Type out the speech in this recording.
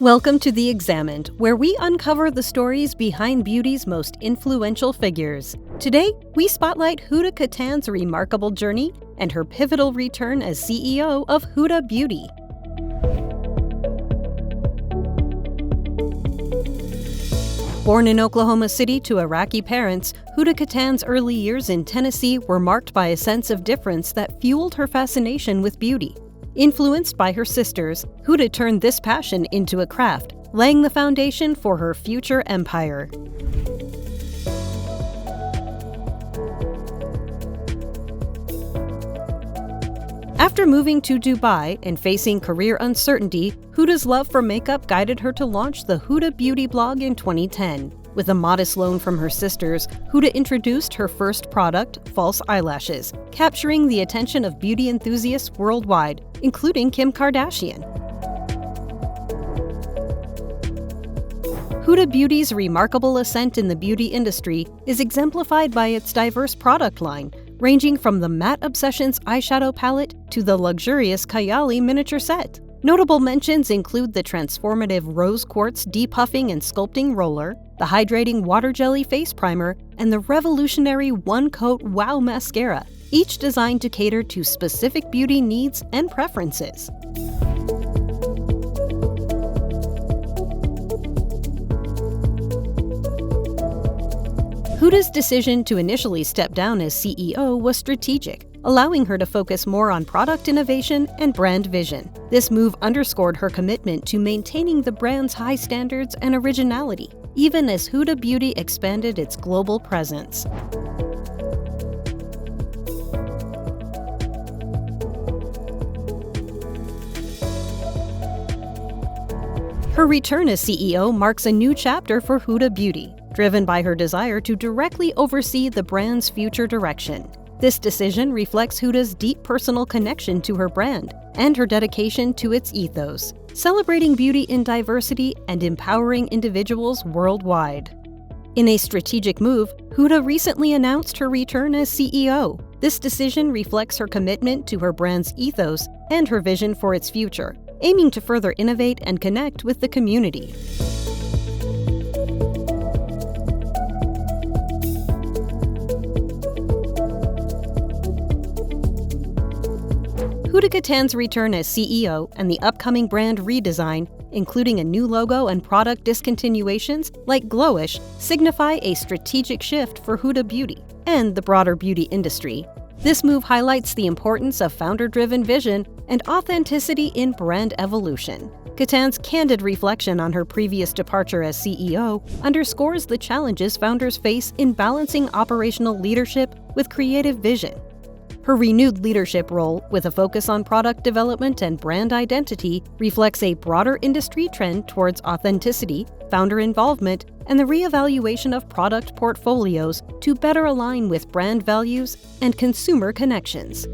Welcome to The Examined, where we uncover the stories behind beauty's most influential figures. Today, we spotlight Huda Kattan's remarkable journey and her pivotal return as CEO of Huda Beauty. Born in Oklahoma City to Iraqi parents, Huda Kattan's early years in Tennessee were marked by a sense of difference that fueled her fascination with beauty. Influenced by her sisters, Huda turned this passion into a craft, laying the foundation for her future empire. After moving to Dubai and facing career uncertainty, Huda's love for makeup guided her to launch the Huda Beauty blog in 2010. With a modest loan from her sisters, Huda introduced her first product, false eyelashes, capturing the attention of beauty enthusiasts worldwide, including Kim Kardashian. Huda Beauty's remarkable ascent in the beauty industry is exemplified by its diverse product line, ranging from the Matte Obsessions eyeshadow palette to the luxurious Kayali miniature set. Notable mentions include the transformative Rose Quartz depuffing and sculpting roller, the hydrating water jelly face primer, and the revolutionary One Coat Wow mascara, each designed to cater to specific beauty needs and preferences. Huda's decision to initially step down as CEO was strategic, allowing her to focus more on product innovation and brand vision. This move underscored her commitment to maintaining the brand's high standards and originality, even as Huda Beauty expanded its global presence. Her return as CEO marks a new chapter for Huda Beauty, driven by her desire to directly oversee the brand's future direction. This decision reflects Huda's deep personal connection to her brand and her dedication to its ethos, celebrating beauty in diversity and empowering individuals worldwide. In a strategic move, Huda recently announced her return as CEO. This decision reflects her commitment to her brand's ethos and her vision for its future, aiming to further innovate and connect with the community. Huda Kattan's return as CEO and the upcoming brand redesign, including a new logo and product discontinuations like Glowish, signify a strategic shift for Huda Beauty and the broader beauty industry. This move highlights the importance of founder-driven vision and authenticity in brand evolution. Kattan's candid reflection on her previous departure as CEO underscores the challenges founders face in balancing operational leadership with creative vision. Her renewed leadership role, with a focus on product development and brand identity, reflects a broader industry trend towards authenticity, founder involvement, and the reevaluation of product portfolios to better align with brand values and consumer connections.